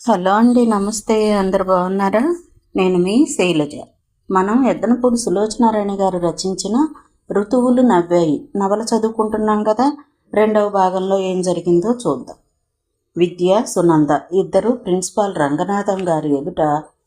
Hello అండి, నమస్తే. అందరు బాగున్నారా? నేను మీ శైలజ. మనం ఎద్దనపూడి సులోచనారాయణ గారు రచించిన ఋతువులు నవ్వాయి నవల చదువుకుంటున్నాం కదా. రెండవ భాగంలో ఏం జరిగిందో చూద్దాం. విద్య, సునంద ఇద్దరు ప్రిన్సిపాల్ రంగనాథం గారి ఎదుట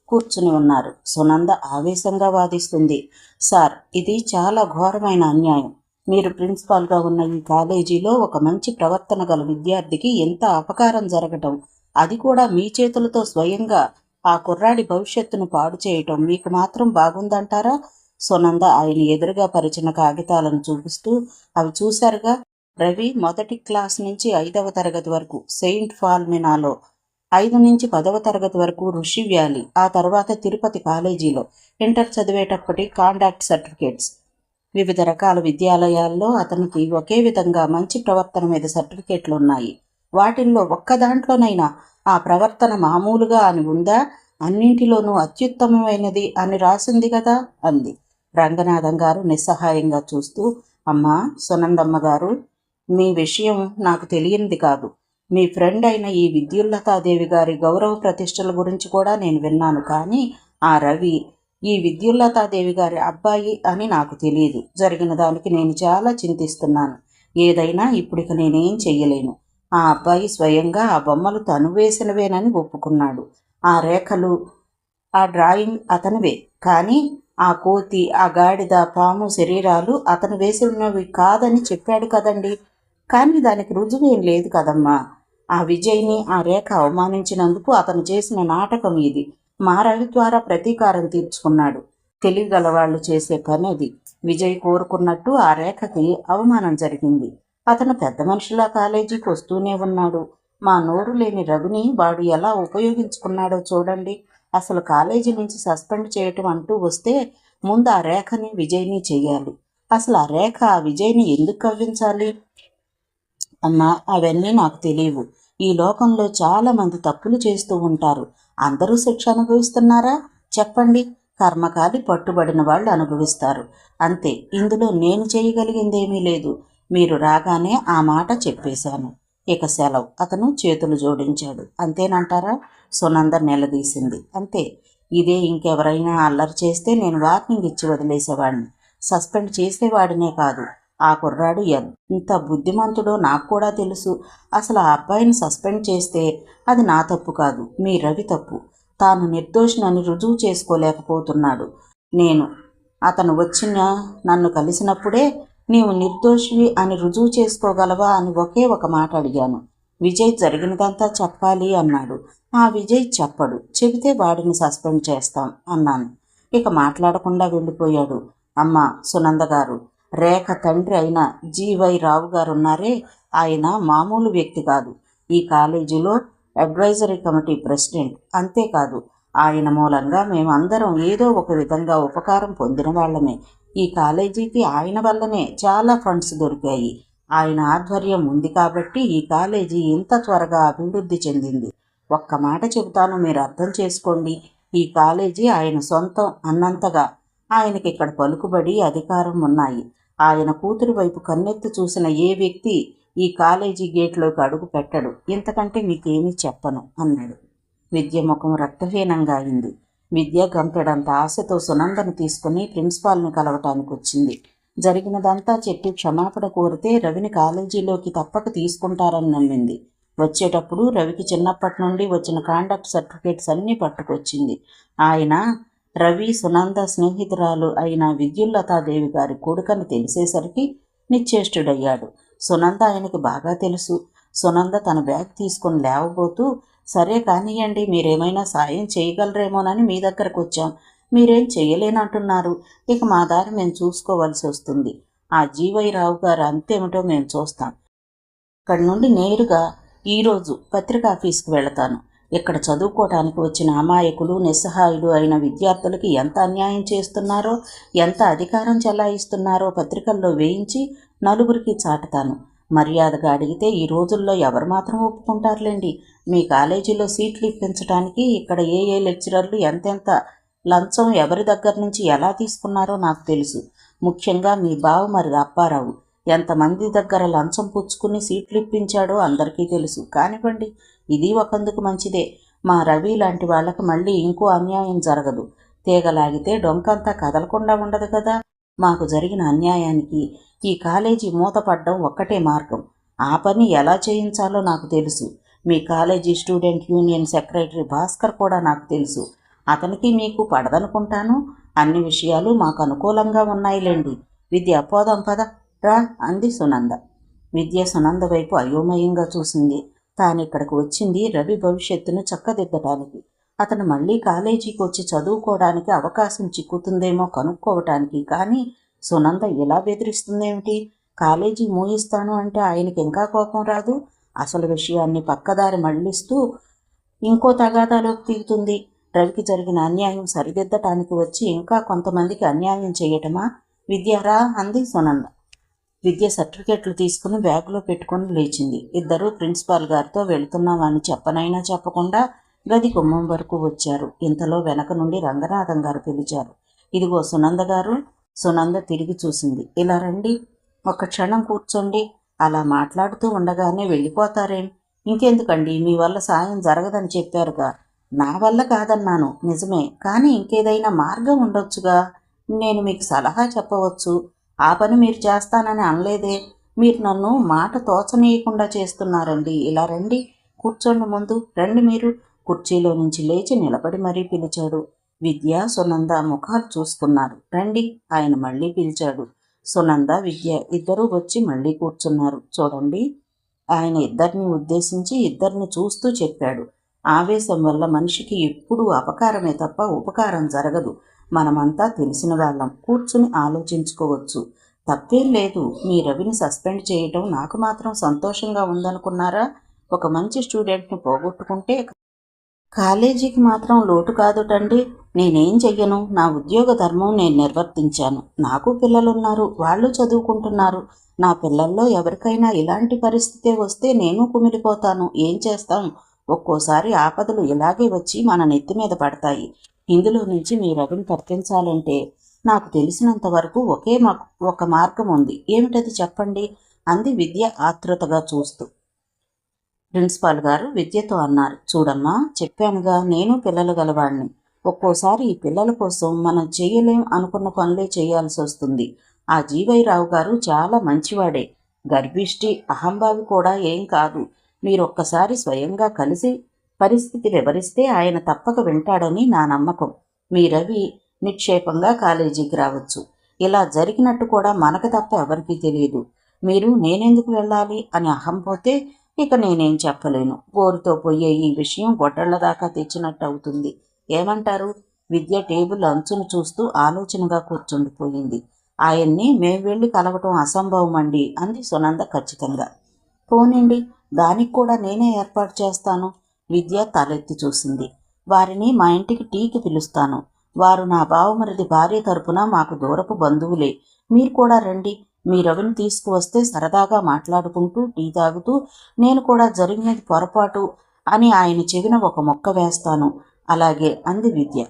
కూర్చుని ఉన్నారు. సునంద ఆవేశంగా వాదిస్తుంది. సార్, ఇది చాలా ఘోరమైన అన్యాయం. మీరు ప్రిన్సిపాల్గా ఉన్న ఈ కాలేజీలో ఒక మంచి ప్రవర్తన గల విద్యార్థికి ఎంత అపకారం జరగటం, అది కూడా మీ చేతులతో స్వయంగా ఆ కుర్రాడి భవిష్యత్తును పాడు చేయటం మీకు మాత్రం బాగుందంటారా? సునంద ఆయన ఎదురుగా పరిచిన కాగితాలను చూపిస్తూ, అవి చూశారుగా, రవి మొదటి క్లాస్ నుంచి 5వ తరగతి వరకు సెయింట్ ఫాల్మినాలో, 5 నుంచి 10వ తరగతి వరకు ఋషి వ్యాలీ, ఆ తర్వాత తిరుపతి కాలేజీలో ఇంటర్ చదివేటప్పటి కాంటాక్ట్ సర్టిఫికేట్స్. వివిధ రకాల విద్యాలయాల్లో అతనికి ఒకే విధంగా మంచి ప్రవర్తన మీద సర్టిఫికేట్లు ఉన్నాయి. వాటిల్లో ఒక్క దాంట్లోనైనా ఆ ప్రవర్తన మామూలుగా అని ఉందా? అన్నింటిలోనూ అత్యుత్తమమైనది అని రాసింది కదా అంది. రంగనాథం గారు నిస్సహాయంగా చూస్తూ, అమ్మా సునందమ్మ గారు, మీ విషయం నాకు తెలియనిది కాదు. మీ ఫ్రెండ్ అయిన ఈ విద్యుల్లతాదేవి గారి గౌరవ ప్రతిష్టల గురించి కూడా నేను విన్నాను. కానీ ఆ రవి ఈ విద్యుల్లతాదేవి గారి అబ్బాయి అని నాకు తెలియదు. జరిగిన దానికి నేను చాలా చింతిస్తున్నాను. ఏదైనా ఇప్పుడిక నేనేం చెయ్యలేను. ఆ అబ్బాయి స్వయంగా ఆ బొమ్మలు తను వేసినవేనని ఒప్పుకున్నాడు. ఆ రేఖలు, ఆ డ్రాయింగ్ అతనివే. కానీ ఆ కోతి, ఆ గాడిద, పాము శరీరాలు అతను వేసినవి కాదని చెప్పాడు కదండి. కానీ దానికి రుజువేం లేదు కదమ్మా. ఆ విజయ్ని ఆ రేఖ అవమానించినందుకు అతను చేసిన నాటకం ఇది. మా రవి ద్వారా ప్రతీకారం తీర్చుకున్నాడు. తెలియగలవాళ్లు చేసే పని అది. విజయ్ కోరుకున్నట్టు ఆ రేఖకి అవమానం జరిగింది. అతను పెద్ద మనిషిలా కాలేజీకి వస్తూనే ఉన్నాడు. మా నోరు లేని రవిని వాడు ఎలా ఉపయోగించుకున్నాడో చూడండి. అసలు కాలేజీ నుంచి సస్పెండ్ చేయటం అంటూ వస్తే ముందు ఆ రేఖని విజయ్ని చెయ్యాలి. అసలు ఆ రేఖ ఆ విజయ్ని ఎందుకు కవ్వించాలి? అమ్మా, అవన్నీ నాకు తెలియవు. ఈ లోకంలో చాలా మంది తప్పులు చేస్తూ ఉంటారు. అందరూ శిక్ష అనుభవిస్తున్నారా? చెప్పండి. కర్మకాలి పట్టుబడిన వాళ్ళు అనుభవిస్తారు. అంతే. ఇందులో నేను చేయగలిగిందేమీ లేదు. మీరు రాగానే ఆ మాట చెప్పేశాను. ఇక సెలవు. అతను చేతులు జోడించాడు. అంతేనంటారా? సునంద నిలదీసింది. అంతే. ఇదే ఇంకెవరైనా అల్లరి చేస్తే నేను వార్నింగ్ ఇచ్చి వదిలేసేవాడిని. సస్పెండ్ చేసేవాడినే కాదు. ఆ కుర్రాడు ఎంత బుద్ధిమంతుడో నాకు కూడా తెలుసు. అసలు ఆ అబ్బాయిని సస్పెండ్ చేస్తే అది నా తప్పు కాదు, మీ రవి తప్పు. తాను నిర్దోషినని రుజువు చేసుకోలేకపోతున్నాడు. నేను అతను నన్ను కలిసినప్పుడే నీవు నిర్దోషివి అని రుజువు చేసుకోగలవా అని ఒకే ఒక మాట అడిగాను. విజయ్ జరిగినదంతా చెప్పాలి అన్నాడు. ఆ విజయ్ చెప్పడు. చెబితే వాడిని సస్పెండ్ చేస్తాం అన్నాను. ఇక మాట్లాడకుండా వెళ్ళిపోయాడు. అమ్మ సునంద గారు, రేఖ తండ్రి అయిన జీవై రావు గారు ఉన్నారే, ఆయన మామూలు వ్యక్తి కాదు. ఈ కాలేజీలో అడ్వైజరీ కమిటీ ప్రెసిడెంట్. అంతేకాదు, ఆయన మూలంగా మేమందరం ఏదో ఒక విధంగా ఉపకారం పొందిన వాళ్ళమే. ఈ కాలేజీకి ఆయన వల్లనే చాలా ఫండ్స్ దొరికాయి. ఆయన ఆధ్వర్యం ఉంది కాబట్టి ఈ కాలేజీ ఇంత త్వరగా అభివృద్ధి చెందింది. ఒక్క మాట చెబుతాను, మీరు అర్థం చేసుకోండి. ఈ కాలేజీ ఆయన సొంతం అన్నంతగా ఆయనకి ఇక్కడ పలుకుబడి, అధికారం ఉన్నాయి. ఆయన కూతురు వైపు కన్నెత్తి చూసిన ఏ వ్యక్తి ఈ కాలేజీ గేట్లోకి అడుగు పెట్టడు. ఇంతకంటే మీకేమీ చెప్పను అన్నాడు. విద్య ముఖం రక్తహీనంగా అయింది. విద్య గంపెడంత ఆశతో సునందను తీసుకుని ప్రిన్సిపాల్ని కలవటానికి వచ్చింది. జరిగినదంతా చెప్పి క్షమాపణ కోరితే రవిని కాలేజీలోకి తప్పక తీసుకుంటారని నమ్మింది. వచ్చేటప్పుడు రవికి చిన్నప్పటి నుండి వచ్చిన కాండక్ట్ సర్టిఫికేట్స్ అన్నీ పట్టుకొచ్చింది. ఆయన రవి సునంద స్నేహితురాలు అయిన విద్యుల్లతాదేవి గారి కొడుకని తెలిసేసరికి నిశ్చేష్టుడయ్యాడు. సునంద ఆయనకి బాగా తెలుసు. సునంద తన బ్యాగ్ తీసుకుని లేవబోతూ, సరే కానియండి, మీరేమైనా సాయం చేయగలరేమోనని మీ దగ్గరకు వచ్చాం. మీరేం చెయ్యలేనంటున్నారు. ఇక మా దారి మేము చూసుకోవాల్సి వస్తుంది. ఆ జీవై రావు గారు అంతేమిటో మేము చూస్తాం. ఇక్కడి నుండి నేరుగా ఈరోజు పత్రికా ఆఫీస్కి వెళతాను. ఇక్కడ చదువుకోవటానికి వచ్చిన అమాయకులు, నిస్సహాయులు అయిన విద్యార్థులకి ఎంత అన్యాయం చేస్తున్నారో, ఎంత అధికారం చెలాయిస్తున్నారో పత్రికల్లో వేయించి నలుగురికి చాటుతాను. మర్యాదగా అడిగితే ఈ రోజుల్లో ఎవరు మాత్రం ఒప్పుకుంటారులేండి. మీ కాలేజీలో సీట్లు ఇప్పించడానికి ఇక్కడ ఏ లెక్చరర్లు ఎంతెంత లంచం ఎవరి దగ్గర నుంచి ఎలా తీసుకున్నారో నాకు తెలుసు. ముఖ్యంగా మీ బావమరిది అప్పారావు ఎంతమంది దగ్గర లంచం పుచ్చుకుని సీట్లు ఇప్పించాడో అందరికీ తెలుసు. కానివ్వండి, ఇది ఒకందుకు మంచిదే. మా రవి లాంటి వాళ్ళకి మళ్ళీ ఇంకో అన్యాయం జరగదు. తీగలాగితే డొంకంతా కదలకుండా ఉండదు కదా. మాకు జరిగిన అన్యాయానికి ఈ కాలేజీ మూతపడ్డం ఒక్కటే మార్గం. ఆ పని ఎలా చేయించాలో నాకు తెలుసు. మీ college student union secretary Bhaskar కూడా నాకు తెలుసు. అతనికి మీకు పడదనుకుంటాను. అన్ని విషయాలు మాకు అనుకూలంగా ఉన్నాయిలేండి. విద్య పోదాం పద రా అంది సునంద. విద్య సునంద వైపు అయోమయంగా చూసింది. తానిక్కడికి వచ్చింది రవి భవిష్యత్తును చక్కదిద్దటానికి. అతను మళ్ళీ కాలేజీకి వచ్చి చదువుకోవడానికి అవకాశం చిక్కుతుందేమో కనుక్కోవటానికి. కానీ సునంద ఇలా బెదిరిస్తుందేమిటి? కాలేజీ మూయిస్తాను అంటే ఆయనకి ఇంకా కోపం రాదు. అసలు విషయాన్ని పక్కదారి మళ్లిస్తూ ఇంకో తగాదాలోకి తీరుతుంది. రవికి జరిగిన అన్యాయం సరిదిద్దటానికి వచ్చి ఇంకా కొంతమందికి అన్యాయం చేయటమా? విద్యారా అంది సునంద. విద్య సర్టిఫికెట్లు తీసుకుని బ్యాగులో పెట్టుకుని లేచింది. ఇద్దరూ ప్రిన్సిపాల్ గారితో వెళుతున్నామని చెప్పనైనా చెప్పకుండా గది గుమ్మం వరకు వచ్చారు. ఇంతలో వెనక నుండి రంగనాథం గారు పిలిచారు. ఇదిగో సునంద గారు. సునంద తిరిగి చూసింది. ఇలా రండి, ఒక్క క్షణం కూర్చోండి. అలా మాట్లాడుతూ ఉండగానే వెళ్ళిపోతారేం? ఇంకెందుకండి, మీ వల్ల సాయం జరగదని చెప్పారుగా. నా వల్ల కాదన్నాను నిజమే, కానీ ఇంకేదైనా మార్గం ఉండొచ్చుగా. నేను మీకు సలహా చెప్పవచ్చు. ఆ పని మీరు చేస్తానని అనలేదే. మీరు నన్ను మాట తోచనీయకుండా చేస్తున్నారండి. ఇలా రండి, కూర్చోండి ముందు. రండి మీరు. కుర్చీలో నుంచి లేచి నిలబడి మరీ పిలిచాడు. విద్య, సునంద ముఖాలు చూసుకున్నారు. రండి ఆయన మళ్ళీ పిలిచాడు. సునంద, విద్య ఇద్దరూ వచ్చి మళ్ళీ కూర్చున్నారు. చూడండి, ఆయన ఇద్దరిని ఉద్దేశించి ఇద్దరిని చూస్తూ చెప్పాడు. ఆవేశం వల్ల మనిషికి ఎప్పుడూ అపకారమే తప్ప ఉపకారం జరగదు. మనమంతా తెలిసిన వాళ్ళం, కూర్చుని ఆలోచించుకోవచ్చు. తప్పేం లేదు. మీ రవిని సస్పెండ్ చేయటం నాకు మాత్రం సంతోషంగా ఉందనుకున్నారా? ఒక మంచి స్టూడెంట్ని పోగొట్టుకుంటే కాలేజీకి మాత్రం లోటు కాదుటండి. నేనేం చెయ్యను. నా ఉద్యోగ ధర్మం నేను నిర్వర్తించాను. నాకు పిల్లలున్నారు, వాళ్ళు చదువుకుంటున్నారు. నా పిల్లల్లో ఎవరికైనా ఇలాంటి పరిస్థితే వస్తే నేను కుమిలిపోతాను. ఏం చేస్తాం? ఒక్కోసారి ఆపదలు ఇలాగే వచ్చి మన నెత్తి మీద పడతాయి. ఇందులో నుంచి మీ రవిని తప్పించాలంటే నాకు తెలిసినంత వరకు ఒక మార్గం ఉంది. ఏమిటది చెప్పండి అంది విద్య ఆతృతగా చూస్తూ. ప్రిన్సిపాల్ గారు విద్యతో అన్నారు. చూడమ్మా, చెప్పానుగా, నేను పిల్లలు గలవాడిని. ఒక్కోసారి ఈ పిల్లల కోసం మనం చేయలేం అనుకున్న పనులే చేయాల్సి వస్తుంది. ఆ జీవైరావు గారు చాలా మంచివాడే, గర్భిష్టి, అహంభావి కూడా ఏం కాదు. మీరొక్కసారి స్వయంగా కలిసి పరిస్థితి వివరిస్తే ఆయన తప్పక వింటాడని నా నమ్మకం. మీ రవి నిక్షేపంగా కాలేజీకి రావచ్చు. ఇలా జరిగినట్టు కూడా మనకు తప్ప ఎవరికీ తెలియదు. మీరు నేనెందుకు వెళ్ళాలి అని అహం పోతే ఇక నేనేం చెప్పలేను. గోరుతో పోయే ఈ విషయం గొడ్డళ్ల దాకా తెచ్చినట్టు అవుతుంది. ఏమంటారు? విద్య టేబుల్ అంచును చూస్తూ ఆలోచనగా కూర్చుండిపోయింది. ఆయన్ని మేం వెళ్ళి కలవటం అసంభవం అండి అంది సునంద ఖచ్చితంగా. పోనండి, దానికి కూడా నేనే ఏర్పాటు చేస్తాను. విద్య తలెత్తి చూసింది. వారిని మా ఇంటికి టీకి పిలుస్తాను. వారు నా బావమరిది భార్య తరపున మాకు దూరపు బంధువులే. మీరు కూడా రండి. మీ రవిని తీసుకువస్తే సరదాగా మాట్లాడుకుంటూ టీ తాగుతూ నేను కూడా జరిగినది పొరపాటు అని ఆయన చెవిన ఒక మొక్క వేస్తాను. అలాగే అంది విద్య.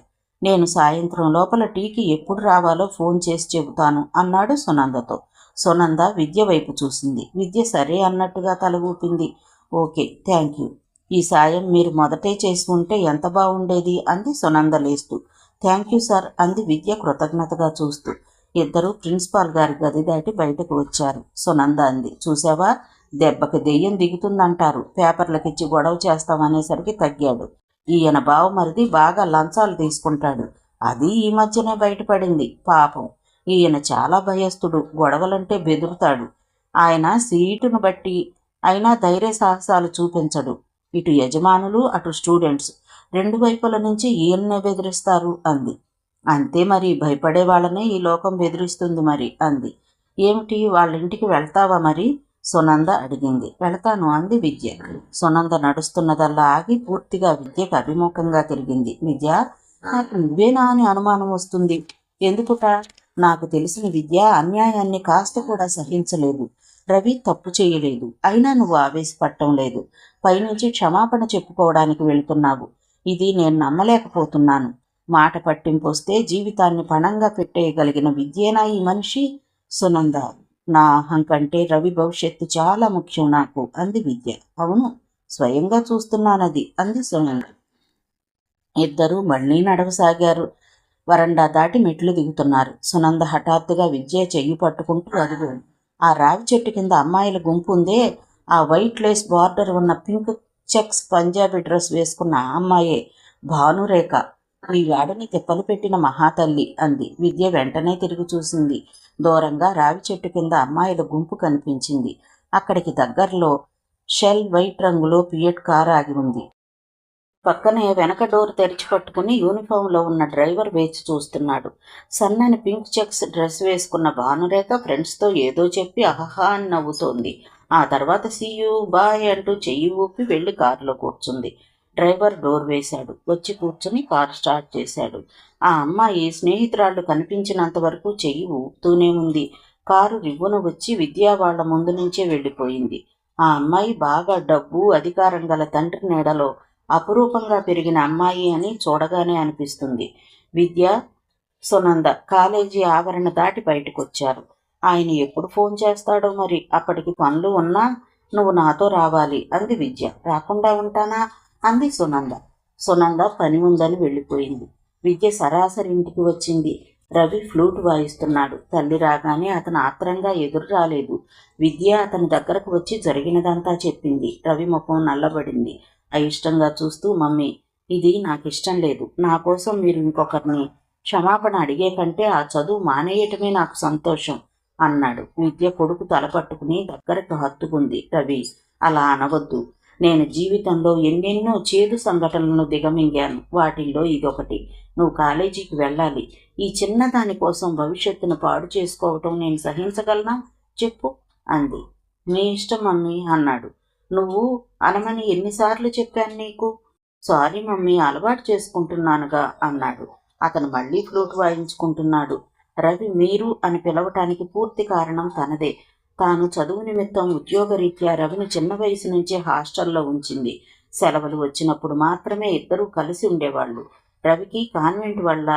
నేను సాయంత్రం లోపల టీకి ఎప్పుడు రావాలో ఫోన్ చేసి చెబుతాను అన్నాడు సునందతో. సునంద విద్య వైపు చూసింది. విద్య సరే అన్నట్టుగా తల ఊపింది. Okay, thank you. ఈ సాయం మీరు మొదటే చేసి ఉంటే ఎంత బాగుండేది అంది సునంద లేస్తూ. థ్యాంక్ యూ సార్ అంది విద్య కృతజ్ఞతగా చూస్తూ. ఇద్దరూ ప్రిన్సిపాల్ గారి గది దాటి బయటకు వచ్చారు. సునంద అంది, చూసావా, దెబ్బకి దెయ్యం దిగుతుందంటారు. పేపర్లకిచ్చి గొడవ చేస్తామనేసరికి తగ్గాడు. ఈయన బావమరిది బాగా లంచాలు తీసుకుంటాడు. అది ఈ మధ్యనే బయటపడింది. పాపం, ఈయన చాలా భయస్థుడు, గొడవలంటే బెదురుతాడు. ఆయన సీటును బట్టి అయినా ధైర్య సాహసాలు చూపించడు. ఇటు యజమానులు అటు స్టూడెంట్స్ రెండు వైపుల నుంచి ఈయన్నే బెదిరిస్తారు అంది. అంతే మరి, భయపడే వాళ్ళనే ఈ లోకం బెదిరిస్తుంది మరి అంది. ఏమిటి, వాళ్ళింటికి వెళ్తావా మరి? సునంద అడిగింది. వెళతాను అంది విద్య. సునంద నడుస్తున్నదల్లా ఆగి పూర్తిగా విద్యకు అభిముఖంగా తిరిగింది. విద్య, నాకు నువ్వేనా అని అనుమానం వస్తుంది. ఎందుకుట? నాకు తెలిసిన విద్య అన్యాయాన్ని కాస్త కూడా సహించలేదు. రవి తప్పు చేయలేదు, అయినా నువ్వు ఆవేశపడటం లేదు. పైనుంచి క్షమాపణ చెప్పుకోవడానికి వెళుతున్నావు. ఇది నేను నమ్మలేకపోతున్నాను. మాట పట్టింపొస్తే జీవితాన్ని పణంగా పెట్టేయగలిగిన విద్యేనా ఈ మనిషి? సునంద, నా అహం కంటే రవి భవిష్యత్తు చాలా ముఖ్యం నాకు అంది విద్య. అవును, స్వయంగా చూస్తున్నానది అంది సునంద. ఇద్దరూ మళ్ళీ నడవసాగారు. వరండా దాటి మెట్లు దిగుతున్నారు. సునంద హఠాత్తుగా విద్య చెయ్యి పట్టుకుంటూ అదిగో ఆ రావి చెట్టు కింద అమ్మాయిల గుంపు ఉందే, ఆ వైట్ లేస్ బార్డర్ ఉన్న పింక్ చెక్స్ పంజాబీ డ్రెస్ వేసుకున్న ఆ అమ్మాయే భానురేఖ, ఈ వాడని తిప్పలు పెట్టిన మహాతల్లి అంది. విద్య వెంటనే తిరిగి చూసింది. దూరంగా రావి చెట్టు కింద అమ్మాయిల గుంపు కనిపించింది. అక్కడికి దగ్గరలో షెల్ వైట్ రంగులో ఫియట్ కారు ఆగి ఉంది. పక్కనే వెనక డోర్ తెరిచి పట్టుకుని యూనిఫామ్లో ఉన్న డ్రైవర్ వేచి చూస్తున్నాడు. సన్నని పింక్ చెక్స్ డ్రెస్ వేసుకున్న భానురేఖ ఫ్రెండ్స్తో ఏదో చెప్పి అహహా అని నవ్వుతోంది. ఆ తర్వాత సీయూ బాయ్ అంటూ చెయ్యి ఊపి వెళ్లి కారులో కూర్చుంది. డ్రైవర్ డోర్ వేశాడు. వచ్చి కూర్చుని కారు స్టార్ట్ చేశాడు. ఆ అమ్మాయి స్నేహితురాళ్లు కనిపించినంత వరకు చెయ్యి ఊపుతూనే ఉంది. కారు రివ్వున వచ్చి విద్యా వాళ్ల ముందు నుంచే వెళ్ళిపోయింది. ఆ అమ్మాయి బాగా డబ్బు అధికారం గల తండ్రి నీడలో అపురూపంగా పెరిగిన అమ్మాయి అని చూడగానే అనిపిస్తుంది. విద్య, సునంద కాలేజీ ఆవరణ దాటి బయటకొచ్చారు. ఆయన ఎప్పుడు ఫోన్ చేస్తాడో మరి, అప్పటికి పనులు ఉన్నా నువ్వు నాతో రావాలి అంది విద్య. రాకుండా ఉంటానా అంది సునంద. సునంద పని ఉందని వెళ్ళిపోయింది. విద్య సరాసరి ఇంటికి వచ్చింది. రవి ఫ్లూట్ వాయిస్తున్నాడు. తల్లి రాగానే అతను ఆత్రంగా ఎదురు రాలేదు. విద్య అతని దగ్గరకు వచ్చి జరిగినదంతా చెప్పింది. రవి ముఖం నల్లబడింది. అయిష్టంగా చూస్తూ, మమ్మీ, ఇది నాకిష్టం లేదు. నా కోసం మీరు ఇంకొకరిని క్షమాపణ అడిగే కంటే ఆ చదువు మానేయటమే నాకు సంతోషం అన్నాడు. విద్య కొడుకు తలపట్టుకుని దగ్గరకు హత్తుకుంది. రవి, అలా అనవద్దు. నేను జీవితంలో ఎన్నెన్నో చేదు సంఘటనలను దిగమింగాను. వాటిల్లో ఇదొకటి. నువ్వు కాలేజీకి వెళ్ళాలి. ఈ చిన్నదాని కోసం భవిష్యత్తును పాడు చేసుకోవటం నేను సహించగలనా చెప్పు అంది. మీ ఇష్టం మమ్మీ అన్నాడు. నువ్వు అనమని ఎన్నిసార్లు చెప్పాను నీకు? సారీ మమ్మీ, అలవాటు చేసుకుంటున్నానుగా అన్నాడు. అతను మళ్ళీ ఫ్లూట్ వాయించుకుంటున్నాడు. రవి మీరు అని పిలవటానికి పూర్తి కారణం తనదే. తాను చదువు నిమిత్తం ఉద్యోగరీత్యా రవిని చిన్న వయసు నుంచే హాస్టల్లో ఉంచింది. సెలవులు వచ్చినప్పుడు మాత్రమే ఇద్దరూ కలిసి ఉండేవాళ్ళు. రవికి కాన్వెంట్ వల్ల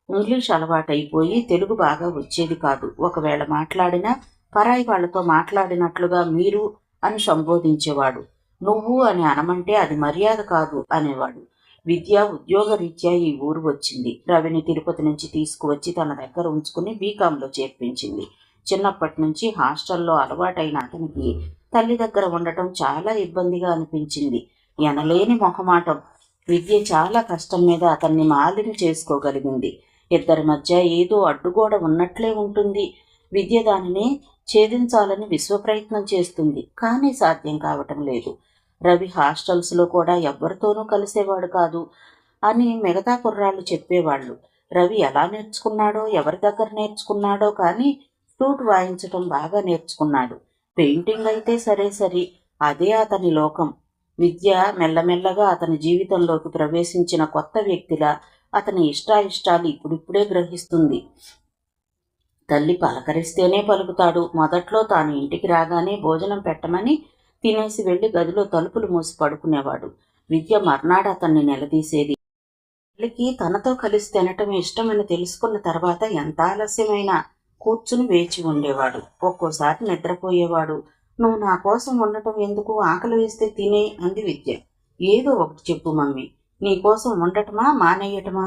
ఇంగ్లీష్ అలవాటైపోయి తెలుగు బాగా వచ్చేది కాదు. ఒకవేళ మాట్లాడినా పరాయి వాళ్లతో మాట్లాడినట్లుగా మీరు అని సంబోధించేవాడు. నువ్వు అని అనమంటే అది మర్యాద కాదు అనేవాడు. విద్య ఉద్యోగరీత్యా ఈ ఊరు వచ్చింది. రవిని తిరుపతి నుంచి తీసుకువచ్చి తన దగ్గర ఉంచుకుని బీకాంలో చేర్పించింది. చిన్నప్పటి నుంచి హాస్టల్లో అలవాటైన అతనికి తల్లి దగ్గర ఉండటం చాలా ఇబ్బందిగా అనిపించింది. ఎనలేని మొహమాటం. విద్య చాలా కష్టం మీద అతన్ని మాలిని చేసుకోగలిగింది. ఇద్దరి మధ్య ఏదో అడ్డుగోడ ఉన్నట్లే ఉంటుంది. విద్య దానిని ఛేదించాలని విశ్వప్రయత్నం చేస్తుంది, కానీ సాధ్యం కావటం లేదు. రవి హాస్టల్స్లో కూడా ఎవ్వరితోనూ కలిసేవాడు కాదు అని మిగతా కుర్రాళ్ళు చెప్పేవాళ్ళు. రవి ఎలా నేర్చుకున్నాడో, ఎవరి దగ్గర నేర్చుకున్నాడో కానీ ఫ్లూట్ వాయించటం బాగా నేర్చుకున్నాడు. పెయింటింగ్ అయితే సరే సరి, అదే అతని లోకం. విద్య మెల్లమెల్లగా అతని జీవితంలోకి ప్రవేశించిన కొత్త వ్యక్తిలా అతని ఇష్టాయిష్టాలు ఇప్పుడిప్పుడే గ్రహిస్తుంది. తల్లి పలకరిస్తేనే పలుకుతాడు. మొదట్లో తాను ఇంటికి రాగానే భోజనం పెట్టమని తినేసి వెళ్లి గదిలో తలుపులు మూసి పడుకునేవాడు. విద్య మర్నాడు అతన్ని నిలదీసేది. తల్లికి తనతో కలిసి తినటం ఇష్టమని తెలుసుకున్న తర్వాత ఎంత ఆలస్యమైనా కూర్చుని వేచి ఉండేవాడు. ఒక్కోసారి నిద్రపోయేవాడు. నువ్వు నా కోసం ఉండటం ఎందుకు? ఆకలి వేస్తే తినే అంది విద్య. ఏదో ఒకటి చెప్పు మమ్మీ, నీ కోసం ఉండటమా మానేయటమా?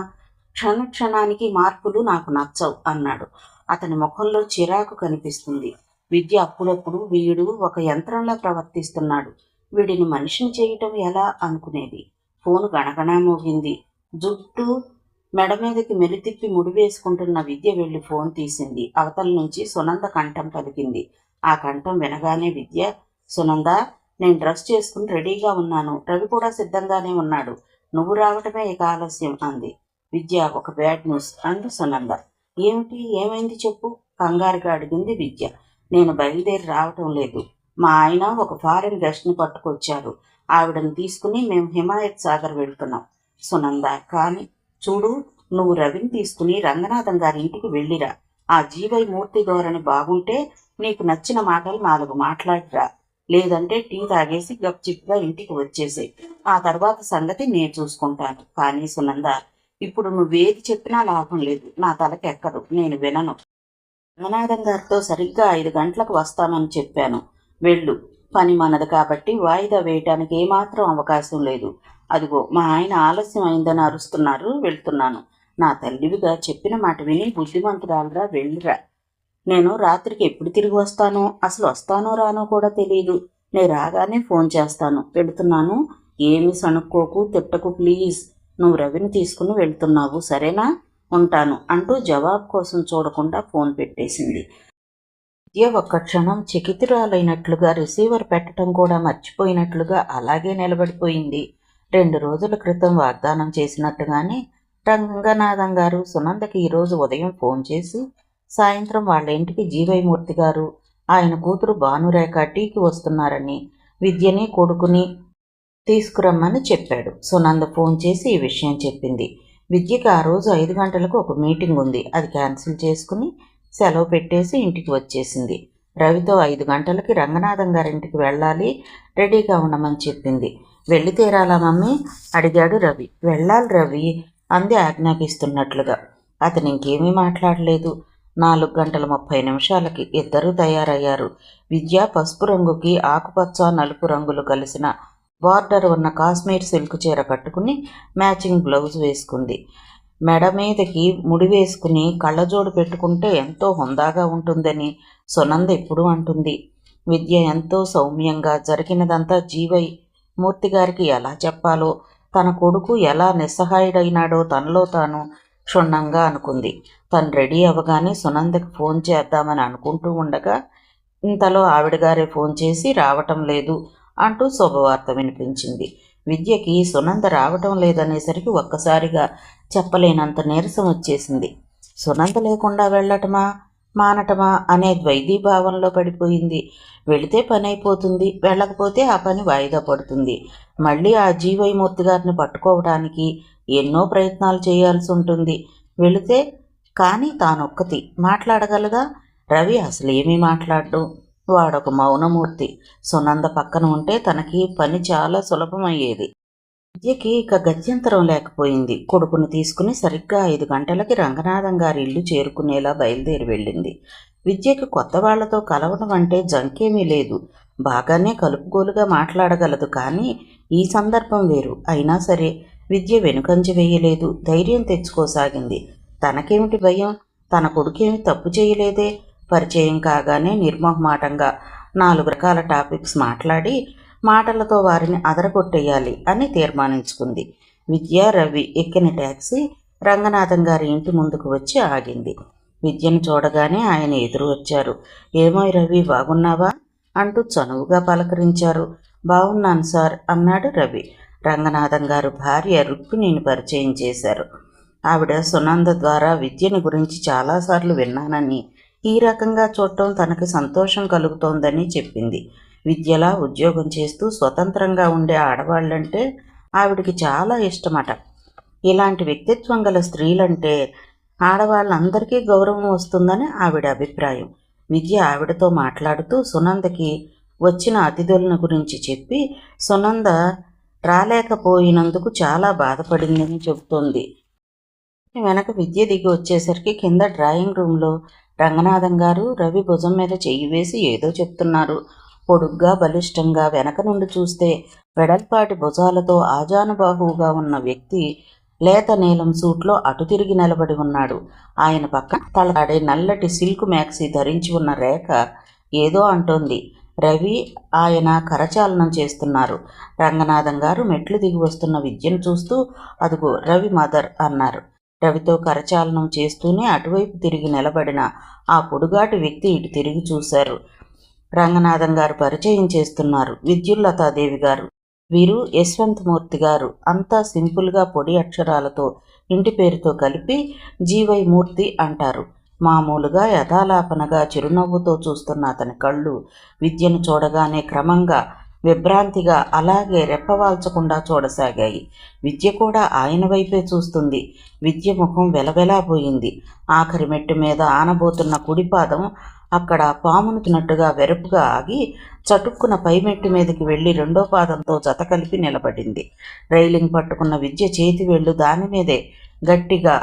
క్షణానికి మార్పులు నాకు నచ్చవు అన్నాడు. అతని ముఖంలో చిరాకు కనిపిస్తుంది. విద్య అప్పుడప్పుడు వీడు ఒక యంత్రంలా ప్రవర్తిస్తున్నాడు, వీడిని మనిషిని చేయటం ఎలా అనుకునేది. ఫోను గణగణా మోగింది. జుట్టు మెడ మీదకి మెలితిప్పి ముడివేసుకుంటున్న విద్య వెళ్లి ఫోన్ తీసింది. అవతల నుంచి సునంద కంఠం పలికింది. ఆ కంఠం వినగానే విద్య, సునంద, నేను డ్రెస్ చేసుకుని రెడీగా ఉన్నాను. రవి కూడా సిద్ధంగానే ఉన్నాడు. నువ్వు రావటమే ఇక ఆలస్యం అంది. విద్య, ఒక బ్యాడ్ న్యూస్ అంది సునంద. ఏమిటి? ఏమైంది చెప్పు కంగారుగా అడిగింది విద్య. నేను బయలుదేరి రావటం లేదు. మా ఆయన ఒక ఫారెన్ గెస్ట్ని పట్టుకొచ్చారు. ఆవిడని తీసుకుని మేము హిమాయత్ సాగర్ వెళ్తున్నాం. సునంద, కానీ చూడు, నువ్వు రవిని తీసుకుని రంగనాథం గారి ఇంటికి వెళ్ళిరా. ఆ జీవై మూర్తి ధోరణి బాగుంటే నీకు నచ్చిన మాటలు 4 మాట్లాడిరా. లేదంటే టీ తాగేసి గప్చిప్గా ఇంటికి వచ్చేసే. ఆ తర్వాత సంగతి నేను చూసుకుంటాను. కానీ సునంద, ఇప్పుడు నువ్వేది చెప్పినా లాభం లేదు. నా తలకెక్కదు. నేను వినను. రంగనాథం గారితో సరిగ్గా 5 గంటలకు వస్తామని చెప్పాను. వెళ్ళు. పని మనది కాబట్టి వాయిదా వేయటానికి ఏమాత్రం అవకాశం లేదు. అదిగో మా ఆయన ఆలస్యం అయిందని అరుస్తున్నారు, వెళ్తున్నాను. నా తల్లివిగా చెప్పిన మాట విని బుద్ధిమంతురాలురా, వెళ్ళిరా. నేను రాత్రికి ఎప్పుడు తిరిగి వస్తానో, అసలు వస్తానో రానో కూడా తెలియదు. నేను రాగానే ఫోన్ చేస్తాను. వెళుతున్నాను. ఏమి సణుక్కోకు, తిట్టకు ప్లీజ్. నువ్వు రవిని తీసుకుని వెళ్తున్నావు, సరేనా? ఉంటాను అంటూ జవాబు కోసం చూడకుండా ఫోన్ పెట్టేసింది. విద్య ఒక్క క్షణం చకితురాలైనట్లుగా రిసీవర్ పెట్టడం కూడా మర్చిపోయినట్లుగా అలాగే నిలబడిపోయింది. 2 రోజుల క్రితం వాగ్దానం చేసినట్టుగానే రంగనాథం గారు సునందకి ఈరోజు ఉదయం ఫోన్ చేసి సాయంత్రం వాళ్ళ ఇంటికి జీవైమూర్తి గారు, ఆయన కూతురు భానురేఖ టీకి వస్తున్నారని, విద్యని కొడుకుని తీసుకురమ్మని చెప్పాడు. సునంద ఫోన్ చేసి ఈ విషయం చెప్పింది. విద్యకి ఆ రోజు 5 గంటలకు ఒక మీటింగ్ ఉంది, అది క్యాన్సిల్ చేసుకుని సెలవు పెట్టేసి ఇంటికి వచ్చేసింది. రవితో 5 గంటలకి రంగనాథం గారింటికి వెళ్ళాలి, రెడీగా ఉండమని చెప్పింది. వెళ్ళి తీరాలా మమ్మీ అడిగాడు రవి. వెళ్ళాలి రవి అంది ఆజ్ఞాపిస్తున్నట్లుగా. అతను ఇంకేమీ మాట్లాడలేదు. 4:30 ఇద్దరూ తయారయ్యారు. విద్య పసుపు రంగుకి ఆకుపచ్చ నలుపు రంగులు కలిసిన బార్డర్ ఉన్న కాశ్మీర్ సిల్క్ చీర కట్టుకుని మ్యాచింగ్ బ్లౌజ్ వేసుకుంది. మెడ మీదకి ముడి వేసుకుని కళ్ళజోడు పెట్టుకుంటే ఎంతో హుందాగా ఉంటుందని సునంద ఎప్పుడూ అంటుంది. విద్య ఎంతో సౌమ్యంగా జరిగినదంతా జీవై మూర్తి గారికి ఎలా చెప్పాలో, తన కొడుకు ఎలా నిస్సహాయుడైనాడో తనలో తాను క్షుణ్ణంగా అనుకుంది. తను రెడీ అవ్వగానే సునందకి ఫోన్ చేద్దామని అనుకుంటూ ఉండగా ఇంతలో ఆవిడగారే ఫోన్ చేసి రావటం లేదు అంటూ శుభవార్త వినిపించింది. విద్యకి సునంద రావటం లేదనేసరికి ఒక్కసారిగా చెప్పలేనంత నీరసం వచ్చేసింది. సునంద లేకుండా వెళ్ళటమా మానటమా అనే ద్వైధీభావంలో పడిపోయింది. వెళితే పని అయిపోతుంది, వెళ్ళకపోతే ఆ పని వాయిదా పడుతుంది. మళ్ళీ ఆ జీవైమూర్తి గారిని పట్టుకోవడానికి ఎన్నో ప్రయత్నాలు చేయాల్సి ఉంటుంది. వెళితే కానీ తానొక్కతి మాట్లాడగలదా? రవి అసలు ఏమీ మాట్లాడ్డు. వాడొక మౌనమూర్తి. సునంద పక్కన ఉంటే తనకి పని చాలా సులభమయ్యేది. విద్యకి ఇక గత్యంతరం లేకపోయింది. కొడుకుని తీసుకుని సరిగ్గా 5 గంటలకి రంగనాథం గారి ఇల్లు చేరుకునేలా బయలుదేరి వెళ్ళింది. విద్యకి కొత్త వాళ్లతో కలవడం అంటే జంకేమీ లేదు. బాగానే కలుపుగోలుగా మాట్లాడగలదు. కానీ ఈ సందర్భం వేరు. అయినా సరే విద్య వెనుకంజ వేయలేదు, ధైర్యం తెచ్చుకోసాగింది. తనకేమిటి భయం? తన కొడుకేమి తప్పు చేయలేదే. పరిచయం కాగానే నిర్మోహమాటంగా 4 రకాల టాపిక్స్ మాట్లాడి మాటలతో వారిని అదరగొట్టేయాలి అని తీర్మానించుకుంది. విద్య రవి ఎక్కిన ట్యాక్సీ రంగనాథం గారి ఇంటి ముందుకు వచ్చి ఆగింది. విద్యను చూడగానే ఆయన ఎదురు వచ్చారు. ఏమోయ్ రవి, బాగున్నావా అంటూ చనువుగా పలకరించారు. బాగున్నాను సార్ అన్నాడు రవి. రంగనాథం గారు భార్య రుక్మిణిని పరిచయం చేశారు. ఆవిడ సునంద ద్వారా విద్యని గురించి చాలాసార్లు విన్నానని, ఈ రకంగా చూడటం తనకి సంతోషం కలుగుతోందని చెప్పింది. విద్యలా ఉద్యోగం చేస్తూ స్వతంత్రంగా ఉండే ఆడవాళ్ళంటే ఆవిడికి చాలా ఇష్టమట. ఇలాంటి వ్యక్తిత్వం గల స్త్రీలంటే ఆడవాళ్ళందరికీ గౌరవం వస్తుందని ఆవిడ అభిప్రాయం. విద్య ఆవిడతో మాట్లాడుతూ సునందకి వచ్చిన అతిథులను గురించి చెప్పి సునంద రాలేకపోయినందుకు చాలా బాధపడిందని చెబుతోంది. వెనక విద్య దిగి వచ్చేసరికి కింద డ్రాయింగ్ రూమ్లో రంగనాథం గారు రవి భుజం మీద చెయ్యి వేసి ఏదో చెప్తున్నారు. పొడుగ్గా బలిష్టంగా వెనక నుండి చూస్తే వెడల్పాటి భుజాలతో ఆజానుబాహువుగా ఉన్న వ్యక్తి లేత నీలం సూట్లో అటు తిరిగి నిలబడి ఉన్నాడు. ఆయన పక్కన తలలాడే నల్లటి సిల్క్ మ్యాక్సీ ధరించి ఉన్న రేఖ ఏదో అంటోంది. రవి ఆయన కరచాలనం చేస్తున్నారు. రంగనాథం గారు మెట్లు దిగి వస్తున్న విద్యను చూస్తూ అదుగో రవి మదర్ అన్నారు. రవితో కరచాలనం చేస్తూనే అటువైపు తిరిగి నిలబడిన ఆ పొడుగాటి వ్యక్తి ఇటు తిరిగి చూశారు. రంగనాథం గారు పరిచయం చేస్తున్నారు. విద్యుల్లతాదేవి గారు, వీరు యశ్వంతమూర్తి గారు. అంతా సింపుల్గా పొడి అక్షరాలతో ఇంటి పేరుతో కలిపి జీవై మూర్తి అంటారు. మామూలుగా యథాలాపనగా చిరునవ్వుతో చూస్తున్న అతని కళ్ళు విద్యను చూడగానే క్రమంగా విభ్రాంతిగా అలాగే రెప్పవాల్చకుండా చూడసాగాయి. విద్య కూడా ఆయన వైపే చూస్తుంది. విద్య ముఖం వెలవెలాపోయింది. ఆఖరి మెట్టు మీద ఆనబోతున్న కుడిపాదం అక్కడ పామునుతున్నట్టుగా వెరపుగా ఆగి చటుక్కున పైమెట్టు మీదకి వెళ్ళి 2వ పాదంతో జత కలిపి నిలబడింది. రైలింగ్ పట్టుకున్న విద్య చేతి వేళ్ళు దాని మీదే గట్టిగా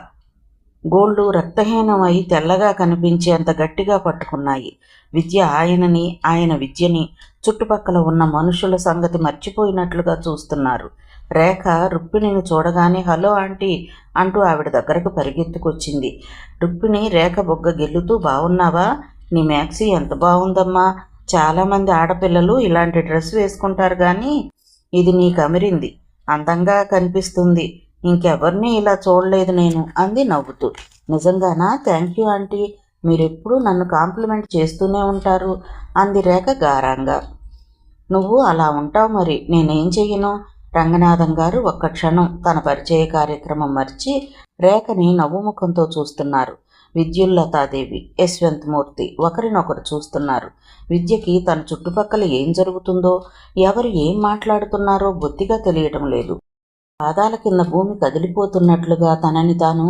గోళ్ళు రక్తహీనమై తెల్లగా కనిపించేంత గట్టిగా పట్టుకున్నాయి. విద్య ఆయనని, ఆయన విద్యని, చుట్టుపక్కల ఉన్న మనుషుల సంగతి మర్చిపోయినట్లుగా చూస్తున్నారు. రేఖ రుక్మిణిని చూడగానే హలో ఆంటీ అంటూ ఆవిడ దగ్గరకు పరిగెత్తుకొచ్చింది. రుక్మిణి రేఖ బొగ్గ గెల్లుతూ బావున్నావా? నీ మ్యాక్సీ ఎంత బాగుందమ్మా. చాలామంది ఆడపిల్లలు ఇలాంటి డ్రెస్ వేసుకుంటారు కానీ ఇది నీకు అమిరింది, అందంగా కనిపిస్తుంది. ఇంకెవరిని ఇలా చూడలేదు నేను అంది నవ్వుతూ. నిజంగానా? థ్యాంక్ యూ ఆంటీ, మీరెప్పుడూ నన్ను కాంప్లిమెంట్ చేస్తూనే ఉంటారు అంది రేఖ గారంగా. నువ్వు అలా ఉంటావు మరి, నేనేం చెయ్యను? రంగనాథం గారు ఒక్క క్షణం తన పరిచయ కార్యక్రమం మర్చి రేఖని నవ్వుముఖంతో చూస్తున్నారు. విద్యుల్లతాదేవి, యశ్వంతమూర్తి ఒకరినొకరు చూస్తున్నారు. విద్యకి తన చుట్టుపక్కల ఏం జరుగుతుందో, ఎవరు ఏం మాట్లాడుతున్నారో బొత్తిగా తెలియటం లేదు. పాదాల కింద భూమి కదిలిపోతున్నట్లుగా, తనని తాను